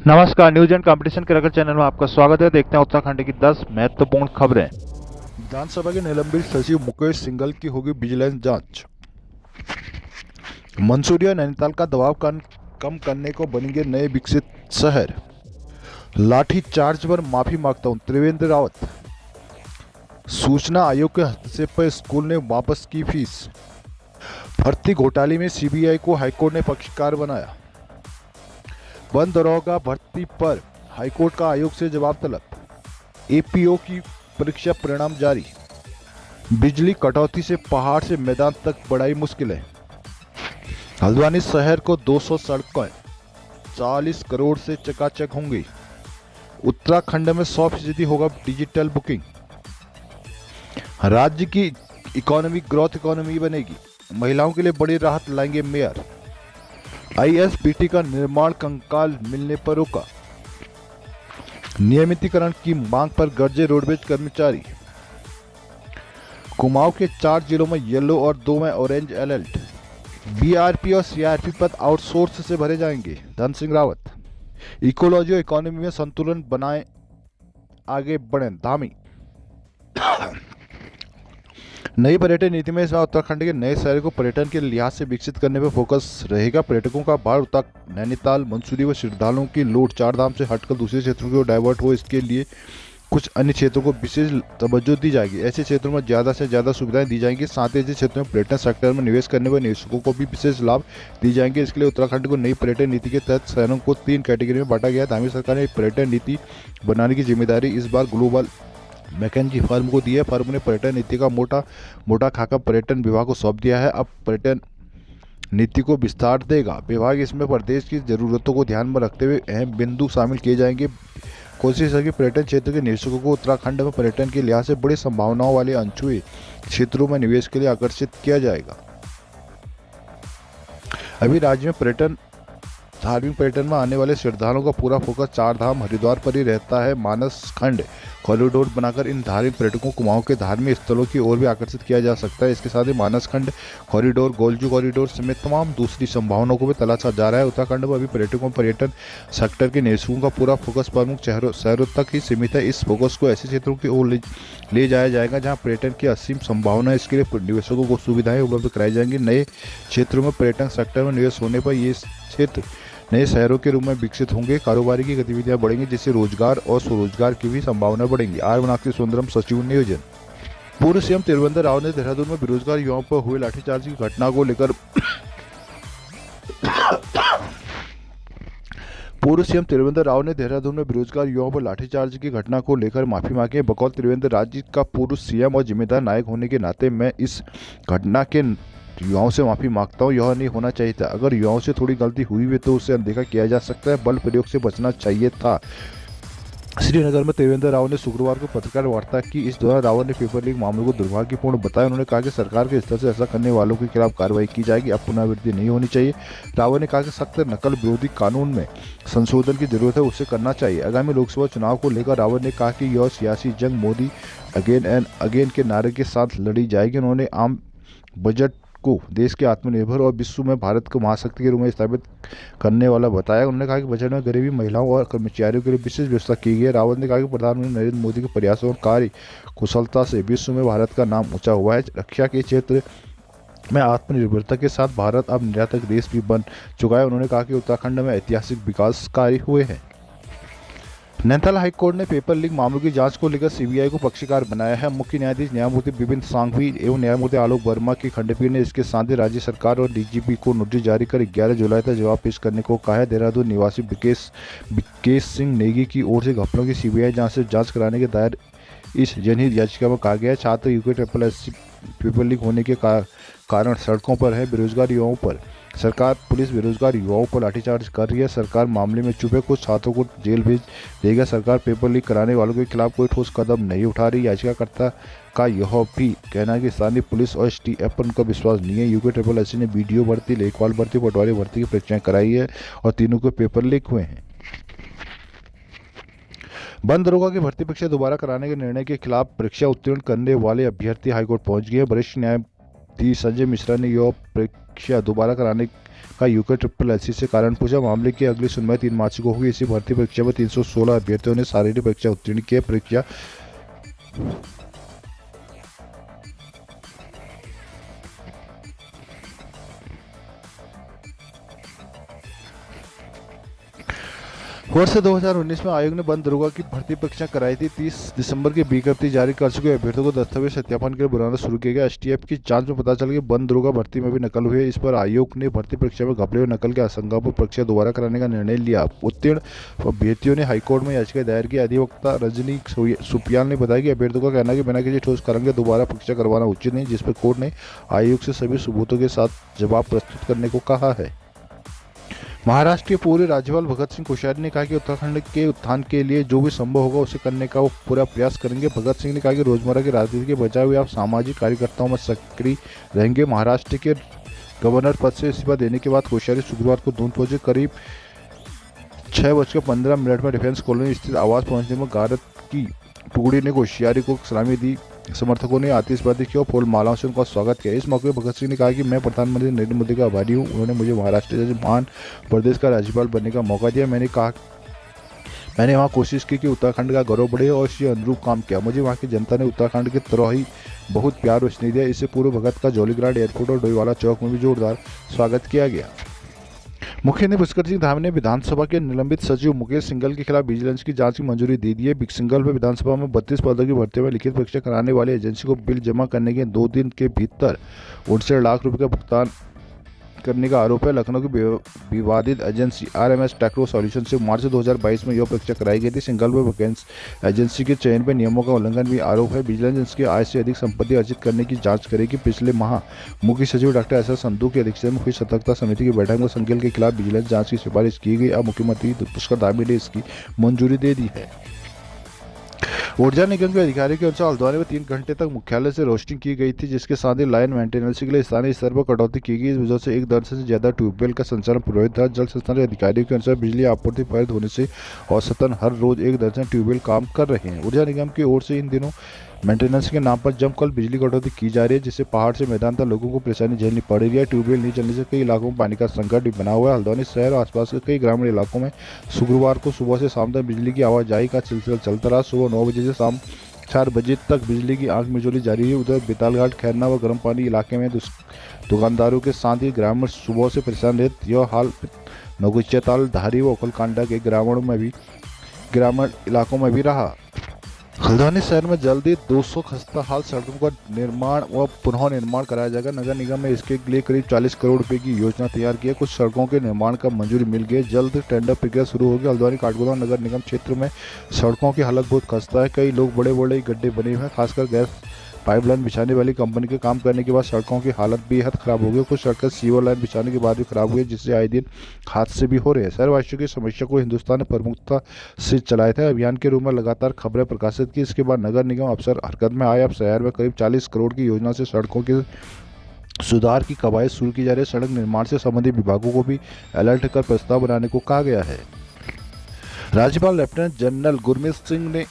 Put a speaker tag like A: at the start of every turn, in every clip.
A: नमस्कार, news and competition के रगड़ चैनल में आपका स्वागत है। देखते हैं उत्तराखंड की 10 महत्वपूर्ण खबरें।
B: विधानसभा के निलंबित सचिव मुकेश सिंघल की होगी विजिलेंस जांच। मंसूरी और नैनीताल का दबाव कम करने को बनेंगे नए विकसित शहर। लाठी चार्ज पर माफी मांगता हूं, त्रिवेंद्र रावत। सूचना आयोग के हस्तक्षेप पर स्कूल ने वापस की फीस। भर्ती घोटाले में सीबीआई को हाईकोर्ट ने पक्षकार बनाया। बंद दरोगा भर्ती पर हाईकोर्ट का आयोग से जवाब तलब। एपीओ की परीक्षा परिणाम जारी। बिजली कटौती से पहाड़ से मैदान तक बढ़ाई मुश्किलें। हल्द्वानी शहर को 200 सड़कें 40 करोड़ से चकाचक होंगी। उत्तराखंड में 100% होगा डिजिटल बुकिंग। राज्य की इकोनॉमी ग्रोथ इकोनॉमी बनेगी। महिलाओं के लिए बड़ी राहत लाएंगे मेयर। आईएसबीटी का निर्माण कंकाल मिलने पर रोका। नियमितीकरण की मांग पर गरजे रोडवेज कर्मचारी। कुमाऊं के 4 जिलों में येलो और 2 में ऑरेंज अलर्ट। बीआरपी और सीआरपी पद आउटसोर्स से भरे जाएंगे, धन सिंह रावत। इकोलॉजी और इकोनॉमी में संतुलन बनाए आगे बढ़े, धामी। नई पर्यटन नीति में इस बार उत्तराखंड के नए शहरों को पर्यटन के लिहाज से विकसित करने पर फोकस रहेगा। पर्यटकों का भार नैनीताल, मंसूरी व श्रद्धालुओं की लोड चारधाम से हटकर दूसरे क्षेत्रों की ओर डाइवर्ट हो, इसके लिए कुछ अन्य क्षेत्रों को विशेष तवज्जो दी जाएगी। ऐसे क्षेत्रों में ज़्यादा से ज़्यादा सुविधाएं दी जाएंगी। साथ ही ऐसे क्षेत्रों में पर्यटन सेक्टर में निवेश करने वाले निवेशकों को भी विशेष लाभ दी जाएंगे। इसके लिए उत्तराखंड को नई पर्यटन नीति के तहत शहरों को 3 कैटेगरी में बांटा गया है। धामी सरकार ने पर्यटन नीति बनाने की जिम्मेदारी इस बार ग्लोबल मैकेंजी फर्म को दी है। फर्म ने पर्यटन नीति का मोटा खाका पर्यटन विभाग को सौंप दिया है। अब पर्यटन नीति को विस्तार देगा विभाग। इसमें प्रदेश की जरूरतों को ध्यान में रखते हुए अहम बिंदु शामिल किए जाएंगे। कोशिश है कि पर्यटन क्षेत्र के निवेशकों को उत्तराखंड में पर्यटन के लिहाज से बड़ी संभावनाओं वाले अनछुए क्षेत्रों में निवेश के लिए आकर्षित किया जाएगा। अभी राज्य में धार्मिक पर्यटन में आने वाले श्रद्धालुओं का पूरा फोकस चारधाम हरिद्वार पर ही रहता है। मानस खंड कॉरिडोर बनाकर इन धार्मिक पर्यटकों को कुमाऊं के धार्मिक स्थलों की ओर भी आकर्षित किया जा सकता है। इसके साथ ही मानस खंड कॉरिडोर, गोलजू कॉरिडोर समेत तमाम दूसरी संभावनाओं को भी तलाशा जा रहा है। उत्तराखंड में अभी पर्यटन सेक्टर के निवेशकों का पूरा फोकस प्रमुख शहरों तक ही सीमित है। इस फोकस को ऐसे क्षेत्रों की ओर ले जाया जाएगा जहाँ पर्यटन की असीम संभावना है। इसके लिए निवेशकों को सुविधाएं उपलब्ध कराई जाएंगी। नए क्षेत्रों में पर्यटन सेक्टर में निवेश होने पर ये क्षेत्र नए शहरों के रूप में विकसित होंगे। कारोबारी की गतिविधियां बढ़ेंगी, जिससे रोजगार और स्वरोजगार की भी संभावना बढ़ेंगी। आर मीनाक्षी सुंदरम, सचिव नियोजन। पूर्व सीएम त्रिवेंद्र रावत ने देहरादून में बेरोजगार युवाओं पर हुए लाठीचार्ज की घटना को लेकर पूर्व सीएम त्रिवेंद्र रावत ने देहरादून में बेरोजगार युवाओं पर लाठीचार्ज की घटना को लेकर माफी मांगी है। बकौल त्रिवेंद्र राज्य का पूर्व सीएम और जिम्मेदार नायक होने के नाते मैं इस घटना के युवाओं से माफी मांगता हूं। यह नहीं होना चाहिए था। अगर युवाओं से थोड़ी गलती हुई है तो उसे अनदेखा किया जा सकता है। बल प्रयोग से बचना चाहिए था। श्रीनगर में त्रिवेंद्र रावत ने शुक्रवार को पत्रकार वार्ता की। इस दौरान रावत ने पेपर लीक मामले को दुर्भाग्यपूर्ण बताया। उन्होंने कहा कि सरकार के स्तर से ऐसा करने वालों के खिलाफ कार्रवाई की जाएगी। अब पुनरावृत्ति नहीं होनी चाहिए। रावत ने कहा कि सख्त नकल विरोधी कानून में संशोधन की जरूरत है, उसे करना चाहिए। आगामी लोकसभा चुनाव को लेकर रावत ने कहा कि यह सियासी जंग मोदी अगेन एंड अगेन के नारे के साथ लड़ी जाएगी। उन्होंने आम बजट को देश के आत्मनिर्भर और विश्व में भारत को महाशक्ति के रूप में स्थापित करने वाला बताया। उन्होंने कहा कि बजट में गरीबी, महिलाओं और कर्मचारियों के लिए विशेष व्यवस्था की गई है। रावत ने कहा कि प्रधानमंत्री नरेंद्र मोदी के प्रयासों और कार्य कुशलता से विश्व में भारत का नाम ऊंचा हुआ है। रक्षा के क्षेत्र में आत्मनिर्भरता के साथ भारत अब निर्यातक देश भी बन चुका है। उन्होंने कहा कि उत्तराखंड में ऐतिहासिक विकास कार्य हुए हैं। नैनीताल हाईकोर्ट ने पेपर लीक मामलों की जांच को लेकर सीबीआई को पक्षकार बनाया है। मुख्य न्यायाधीश न्यायमूर्ति विपिन सांघवी एवं न्यायमूर्ति आलोक वर्मा की खंडपीठ ने इसके साथ ही राज्य सरकार और डीजीपी को नोटिस जारी कर 11 जुलाई तक जवाब पेश करने को कहा है। देहरादून निवासी विकेश सिंह नेगी की ओर से घपलों की सीबीआई जांच कराने के दायर इस जनहित याचिका में कहा गया है छात्र यूके पेपर लीक होने के कारण सड़कों पर है। बेरोजगार युवाओं पर सरकार पुलिस बेरोजगार युवाओं पर लाठीचार्ज कर रही है। सरकार मामले में चुप है। कुछ छात्रों को जेल भेज देगा। सरकार पेपर लीक कराने वालों के खिलाफ कोई ठोस कदम नहीं उठा रही। याचिकाकर्ता का यह भी कहना है कि स्थानीय पुलिस और एसटीएफ पर उनका विश्वास नहीं है। यूके ने वीडियो भर्ती, लेखपाल भर्ती, पटवारी भर्ती की परीक्षाएं कराई है और तीनों के पेपर लीक हुए हैं। बंद दरोगा की भर्ती परीक्षा दोबारा कराने के निर्णय के खिलाफ परीक्षा उत्तीर्ण करने वाले अभ्यर्थी हाईकोर्ट पहुंच गए। वरिष्ठ न्यायाधीश संजय मिश्रा ने यह परीक्षा दोबारा कराने का यूके ट्रिपल एससी से कारण पूछा। मामले की अगली सुनवाई 3 मार्च को होगी। इसी भर्ती परीक्षा में 316 अभ्यर्थियों ने शारीरिक परीक्षा उत्तीर्ण की। परीक्षा वर्ष 2019 में आयोग ने बंद दरोगा की भर्ती परीक्षा कराई थी। 30 दिसंबर की विज्ञप्ति जारी कर चुके अभ्यर्थियों को दस्तावेज सत्यापन के लिए बुलाना शुरू किया गया। एसटीएफ की जांच में पता चला कि बंद दरोगा भर्ती में भी नकल हुई है। इस पर आयोग ने भर्ती परीक्षा में घपले और नकल के आशंका पर परीक्षा दोबारा कराने का निर्णय लिया। उत्तीर्ण अभ्यर्थियों ने हाईकोर्ट में याचिका दायर की। अधिवक्ता रजनी सुपियाल ने बताया कि अभ्यर्थियों का कहना है कि बिना किसी ठोस कारण के दोबारा परीक्षा करवाना उचित नहीं, जिस पर कोर्ट ने आयोग से सभी सबूतों के साथ जवाब प्रस्तुत करने को कहा है। महाराष्ट्र के पूर्व राज्यपाल भगत सिंह कोश्यारी ने कहा कि उत्तराखंड के उत्थान के लिए जो भी संभव होगा उसे करने का वो पूरा प्रयास करेंगे। भगत सिंह ने कहा कि रोजमर्रा की राजनीति के बजाय हुए आप सामाजिक कार्यकर्ताओं में सक्रिय रहेंगे। महाराष्ट्र के गवर्नर पद से इस्तीफा देने के बाद कोश्यारी शुक्रवार को दून पहुंचे। करीब 6:15 में डिफेंस कॉलोनी स्थित आवास पहुंचने में भारत की टुकड़ी ने कोश्यारी को सलामी दी। समर्थकों ने आतिशबाजी की और फूल मालाओं से उनका स्वागत किया। इस मौके पर भगत सिंह ने कहा कि मैं प्रधानमंत्री नरेंद्र मोदी का आभारी हूं। उन्होंने मुझे महाराष्ट्र जैसे महान प्रदेश का राज्यपाल बनने का मौका दिया। मैंने वहाँ कोशिश की कि उत्तराखंड का गौरव बढ़े और इसी अनुरूप काम किया। मुझे वहाँ की जनता ने उत्तराखंड की तरह ही बहुत प्यार और स्नेह दिया। इससे पूर्व भगत का जौलीग्रांट एयरपोर्ट और डोईवाला चौक में भी जोरदार स्वागत किया गया। मुख्य न्यायाधीश पुष्कर सिंह धामी ने विधानसभा के निलंबित सचिव मुकेश सिंघल के खिलाफ विजिलेंस की जांच की मंजूरी दे दी है। सिंघल पर विधानसभा में 32 पदों की भर्ती में लिखित परीक्षा कराने वाली एजेंसी को बिल जमा करने के 2 दिन के भीतर 69 लाख रुपए का भुगतान करने का आरोप है। लखनऊ की विवादित एजेंसी RMS टेक्नो सॉल्यूशन से मार्च 2022 में यह परीक्षा कराई गई थी। सिंघल पर एजेंसी के चयन में नियमों का उल्लंघन भी आरोप है। विजिलेंस इसके आय से अधिक संपत्ति अर्जित करने की जांच करेगी। पिछले माह मुख्य सचिव डॉक्टर SS संधू की अध्यक्षता में हुई सतर्कता समिति की बैठक में सिंघल के खिलाफ विजिलेंस जांच की सिफारिश की गई। अब मुख्यमंत्री पुष्कर धामी ने इसकी मंजूरी दे दी है। ऊर्जा निगम के अधिकारी के अनुसार हल्द्वानी में 3 घंटे तक मुख्यालय से रोस्टिंग की गई थी, जिसके साथ ही लाइन मेंटेनेंस के लिए स्थानीय स्तर पर कटौती की गई। इस वजह से 1 दर्जन से ज्यादा ट्यूबवेल का संचालन प्रभावित था। जल संस्थान के अधिकारियों के अनुसार बिजली आपूर्ति बाधित होने से औसतन हर रोज 1 दर्जन ट्यूबवेल काम कर रहे हैं। ऊर्जा निगम की ओर से इन दिनों मेंटेनेंस के नाम पर जमकर बिजली कटौती की जा रही है, जिससे पहाड़ से मैदान तक लोगों को परेशानी झेलनी पड़ रही है। ट्यूबवेल नहीं चलने से कई इलाकों में पानी का संकट भी बना हुआ है। हल्द्वानी शहर और आसपास के कई ग्रामीण इलाकों में शुक्रवार को सुबह से शाम तक बिजली की आवाजाही का सिलसिला चलता रहा। सुबह 9 बजे से शाम 4 बजे तक बिजली की आंख मिचौली जारी है। उधर बेतालघाट, खैरना व गर्म पानी इलाके में दुकानदारों के साथ ही ग्रामीण सुबह से परेशान रहे। यह हाल नगुचियाताल, धारी व ओखलकांडा के ग्रामीण इलाकों में भी रहा। हल्द्वानी शहर में जल्दी 200 खस्ता हाल सड़कों का निर्माण व पुनः निर्माण कराया जाएगा। नगर निगम ने इसके लिए करीब 40 करोड़ रुपए की योजना तैयार की है। कुछ सड़कों के निर्माण का मंजूरी मिल गई। जल्द टेंडर प्रक्रिया शुरू होगी। हल्द्वानी काठगोदाम नगर निगम क्षेत्र में सड़कों की हालत बहुत खस्ता है। कई लोग बड़े बड़े गड्ढे बने हुए हैं। खासकर गैस पाइपलाइन बिछाने वाली कंपनी के काम करने के बाद सड़कों की हालत बेहद खराब हो गई। कुछ सड़कें सीवर लाइन बिछाने के बाद भी खराब हुई, जिससे आए दिन हादसे भी हो रहे हैं। शहरवासियों की समस्या को हिंदुस्तान ने प्रमुखता से चलाए थे। अभियान के रूप में लगातार खबरें प्रकाशित की। इसके बाद नगर निगम अफसर हरकत में आए। अब शहर में करीब 40 करोड़ की योजना से सड़कों के सुधार की कवायद शुरू की जा रही है। सड़क निर्माण से संबंधित विभागों को भी अलर्ट कर प्रस्ताव बनाने को कहा गया है। राज्यपाल लेफ्टिनेंट जनरल गुरमीत सिंह ने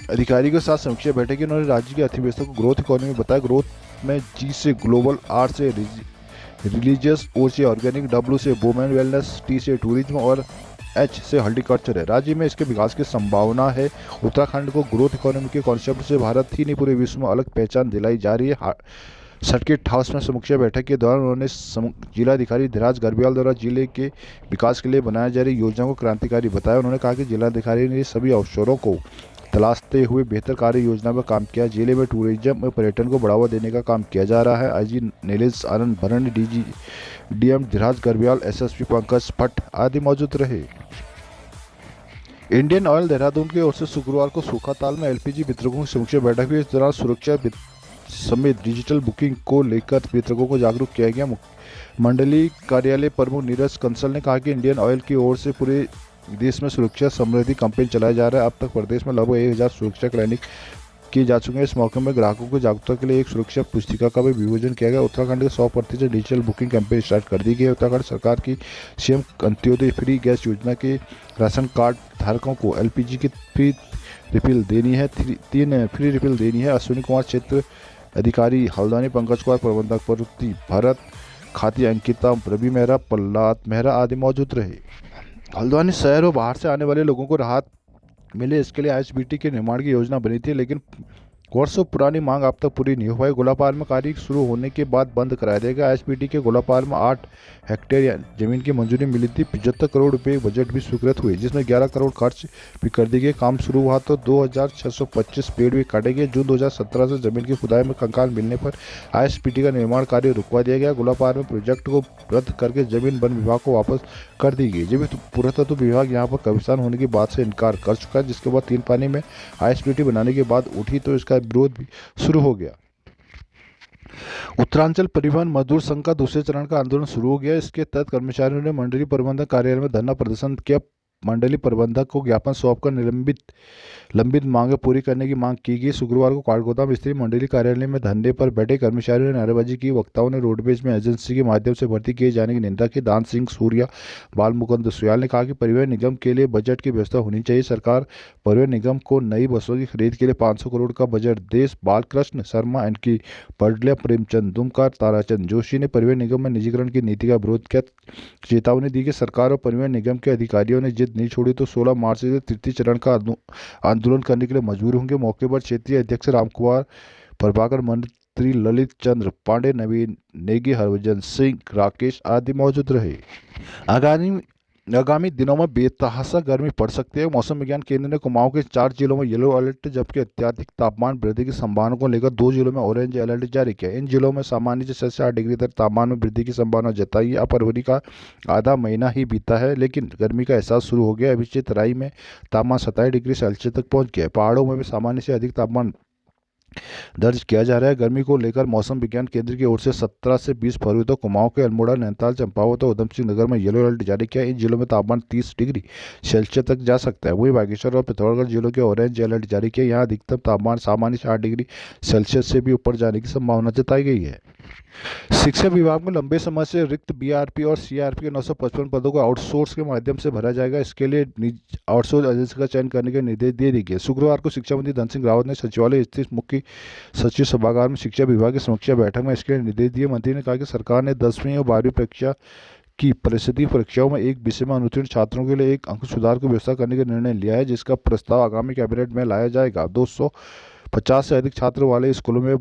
B: अधिकारी के साथ समीक्षा बैठक की। उन्होंने राज्य की अर्थव्यवस्था को ग्रोथ इकोनॉमी बताया। ग्रोथ में G से ग्लोबल, R से रिलीजियस, O से ऑर्गेनिक, W से वुमेन वेलनेस, T से टूरिज्म और H से हॉर्टिकल्चर है। राज्य में इसके विकास की संभावना है। उत्तराखंड को ग्रोथ इकोनॉमी के कॉन्सेप्ट से भारत ही नहीं पूरे विश्व में अलग पहचान दिलाई जा रही है। सर्किट हाउस में समीक्षा बैठक के दौरान उन्होंने जिलाधिकारी धीराज गर्ब्याल द्वारा जिले के विकास के लिए बनाई जा रही योजना को क्रांतिकारी बताया। उन्होंने कहा कि जिलाधिकारी ने सभी अवसरों को तलाशते हुए बेहतर कार्य योजना पर काम किया। जिले में टूरिज्म और पर्यटन को बढ़ावा देने का काम किया जा रहा है। IG नीलेश आनंद भरण, DM धीराज गर्ब्याल, SSP पंकज भट्ट आदि मौजूद रहे। इंडियन ऑयल देहरादून की ओर से शुक्रवार को सूखाताल में LPG वितरकों की समीक्षा बैठक हुई। इस दौरान सुरक्षा समेत डिजिटल बुकिंग को लेकर वितरकों को जागरूक किया गया। मंडलीय कार्यालय प्रमुख नीरज कंसल ने कहा कि इंडियन ऑयल की ओर से पूरे देश में सुरक्षा समृद्धि कैंपेन चलाया जा रहा है। अब तक प्रदेश में लगभग 1000 सुरक्षा क्लिनिक किए जा चुके हैं। इस मौके में ग्राहकों को जागरूकता के लिए एक सुरक्षा पुस्तिका का भी विमोचन किया गया। उत्तराखंड के 100% डिजिटल बुकिंग कैंपेन स्टार्ट कर दी गई है। उत्तराखंड सरकार की CM अंत्योदय फ्री गैस योजना के राशन कार्ड धारकों को LPG की फ्री रिफिल देनी है। 3 फ्री रिफिल देनी है। अश्विनी कुमार क्षेत्र अधिकारी हल्द्वानी, पंकज कुमार प्रबंधक प्रवृत्ति, भरत खाती अंकिता, रवि मेहरा, प्रहलाद मेहरा आदि मौजूद रहे। हल्द्वानी शहर और बाहर से आने वाले लोगों को राहत मिले, इसके लिए आईएसबीटी के निर्माण की योजना बनी थी, लेकिन वर्षों पुरानी मांग अब तक पूरी नहीं हो पाई। गोलापार में कार्य शुरू होने के बाद बंद कराया जाएगा। आईएसबीटी के गोलापार में 8 हेक्टेयर जमीन की मंजूरी मिली थी। 75 करोड़ रुपए बजट भी स्वीकृत हुए, जिसमें 11 करोड़ खर्च भी कर दिए गए। काम शुरू हुआ तो 2625 पेड़ भी काटे गए। जून 2017 से जमीन की खुदाई में कंकाल मिलने पर आईएसबीटी का निर्माण कार्य रुकवा दिया गया। गोलापार में प्रोजेक्ट को रद्द करके जमीन वन विभाग को वापस कर दी गई। जब पुरातत्व विभाग यहाँ पर कब्रिस्तान होने की बात से इनकार कर चुका है, जिसके बाद 3 पानी में आईएसबीटी बनाने के बाद उठी तो इसका विरोध भी शुरू हो गया। उत्तरांचल परिवहन मजदूर संघ का दूसरे चरण का आंदोलन शुरू हो गया। इसके तहत कर्मचारियों ने मंडलीय प्रबंधक कार्यालय में धरना प्रदर्शन किया। मंडलीय प्रबंधक को ज्ञापन सौंपकर लंबित मांगे पूरी करने की मांग की गई। शुक्रवार को काठगोदाम स्थित मंडलीय कार्यालय में धरने पर बैठे कर्मचारियों ने नारेबाजी की। वक्ताओं ने रोडवेज में एजेंसी के माध्यम से भर्ती किए जाने की निंदा की। दान सिंह सूर्या, बाल मुकुंद सुयाल ने कहा कि परिवहन निगम के लिए बजट की व्यवस्था होनी चाहिए। सरकार परिवहन निगम को नई बसों की खरीद के लिए 500 करोड़ का बजट देश। बालकृष्ण शर्मा, एनकी पडल्या, प्रेमचंद दुमकार, ताराचंद जोशी ने परिवहन निगम में निजीकरण की नीति का विरोध किया। चेतावनी दी कि सरकार और परिवहन निगम के अधिकारियों ने जिद नहीं छोड़ी तो 16 मार्च से तृतीय चरण का आंदोलन करने के लिए मजबूर होंगे। मौके पर क्षेत्रीय अध्यक्ष रामकुमार, प्रभाकर, मंत्री ललित चंद्र पांडे, नवीन नेगी, हरभजन सिंह, राकेश आदि मौजूद रहे। आगामी दिनों में बेतहाशा गर्मी पड़ सकती है। मौसम विज्ञान केंद्र ने कुमाऊं के 4 जिलों में येलो अलर्ट, जबकि अत्यधिक तापमान वृद्धि की संभावना को लेकर 2 जिलों में ऑरेंज अलर्ट जारी किया। इन जिलों में सामान्य से 8 डिग्री तक तापमान में वृद्धि की संभावना जताई है। अब फरवरी का आधा महीना ही बीता है, लेकिन गर्मी का एहसास शुरू हो गया है। अभी तराई में तापमान 27 डिग्री सेल्सियस तक पहुंच गया है। पहाड़ों में भी सामान्य से अधिक तापमान दर्ज किया जा रहा है। गर्मी को लेकर मौसम विज्ञान केंद्र की ओर से 17 से 20 फरवरी तक कुमाऊं के अल्मोड़ा, नैनीताल, चंपावत और उधमसिंह नगर में येलो अलर्ट जारी किया। इन जिलों में तापमान 30 डिग्री सेल्सियस तक जा सकता है। वहीं बागेश्वर और पिथौरागढ़ जिलों के ऑरेंज अलर्ट जारी किया। यहाँ अधिकतम तापमान सामान्य से 8 डिग्री सेल्सियस से भी ऊपर जाने की संभावना जताई गई है। शिक्षा विभाग में लंबे समय से रिक्त बीआरपी और सीआरपी के 955 पदों को आउटसोर्स के माध्यम से भरा जाएगा। इसके लिए आउटसोर्स एजेंसी का चयन करने के निर्देश दे दिए गए। शुक्रवार को शिक्षा मंत्री धन सिंह रावत ने सचिवालय स्थित मुख्य सचिव सभागार में शिक्षा विभाग की समीक्षा बैठक में इसके लिए निर्देश दिए। मंत्री ने कहा कि सरकार ने 10वीं और 12वीं परीक्षा की परिषदीय परीक्षाओं में एक विषय में अनुत्तीर्ण छात्रों के लिए एक अंक सुधार की व्यवस्था करने का निर्णय लिया है, जिसका प्रस्ताव आगामी कैबिनेट में लाया जाएगा। 250 से अधिक छात्रों वाले स्कूलों में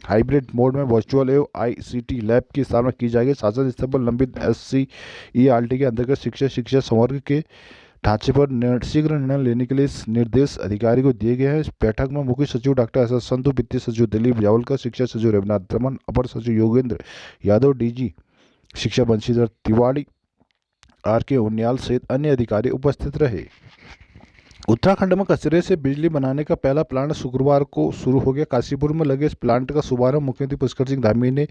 B: हाइब्रिड मोड में वर्चुअल एवं आईसीटी लैब की स्थापना की जाएगी। शासन स्तर पर लंबित SCERT के अंतर्गत शिक्षा संवर्ग के ढांचे पर शीघ्र निर्णय लेने के लिए निर्देश अधिकारी को दिए गए हैं। इस बैठक में मुख्य सचिव डॉक्टर SS संधू, वित्तीय सचिव दिलीप जावलकर, शिक्षा सचिव रविनाथ रमन, अपर सचिव योगेंद्र यादव, DG शिक्षा बंशीधर तिवारी, RK उनियाल सहित अन्य अधिकारी उपस्थित रहे। उत्तराखंड में कचरे से बिजली बनाने का पहला प्लांट शुक्रवार को शुरू हो गया। काशीपुर में लगे इस प्लांट का शुभारंभ मुख्यमंत्री पुष्कर सिंह धामी ने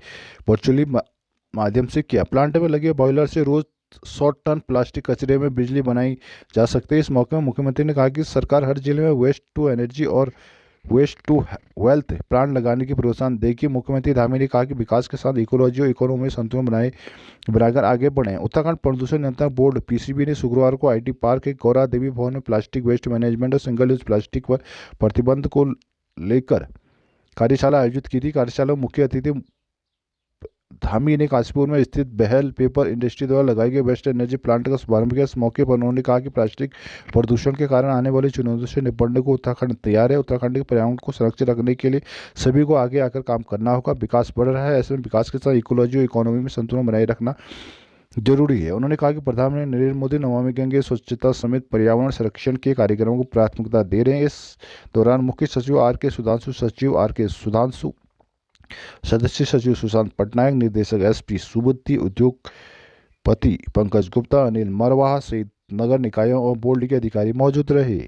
B: वर्चुअली माध्यम से किया। प्लांट में लगे बॉयलर से रोज 100 टन प्लास्टिक कचरे में बिजली बनाई जा सकती है। इस मौके में मुख्यमंत्री ने कहा कि सरकार हर जिले में वेस्ट टू एनर्जी और वेस्ट टू वेल्थ प्लांट लगाने की प्रोत्साहन देगी। मुख्यमंत्री धामी ने कहा कि विकास के साथ इकोलॉजी और इकोनॉमी में संतुलन बनाकर आगे बढ़े। उत्तराखंड प्रदूषण नियंत्रण बोर्ड PCB ने शुक्रवार को IT पार्क के गौरा देवी भवन में प्लास्टिक वेस्ट मैनेजमेंट और सिंगल यूज प्लास्टिक पर प्रतिबंध को लेकर कार्यशाला आयोजित की थी। कार्यशाला में मुख्य अतिथि धामी ने काशीपुर में स्थित बहल पेपर इंडस्ट्री द्वारा लगाए गए वेस्ट एनर्जी प्लांट का शुभारंभ किया। इस मौके पर उन्होंने कहा कि प्लास्टिक प्रदूषण के कारण आने वाली चुनौतियों से निपटने को उत्तराखंड तैयार है। उत्तराखंड के पर्यावरण को सुरक्षित रखने के लिए सभी को आगे आकर काम करना होगा। विकास बढ़ रहा है, ऐसे में विकास के साथ इकोलॉजी और इकोनॉमी में संतुलन बनाए रखना जरूरी है। उन्होंने कहा कि प्रधानमंत्री नरेंद्र मोदी नमामि गंगे स्वच्छता समेत पर्यावरण संरक्षण के कार्यक्रमों को प्राथमिकता दे रहे हैं। इस दौरान मुख्य सचिव RK सुधांशु, सचिव RK सुधांशु, सदस्य सचिव सुशांत पटनायक, निदेशक SP सुबुद्धि, उद्योगपति पंकज गुप्ता, अनिल मरवाहा सहित नगर निकायों और बोर्ड के अधिकारी मौजूद रहे।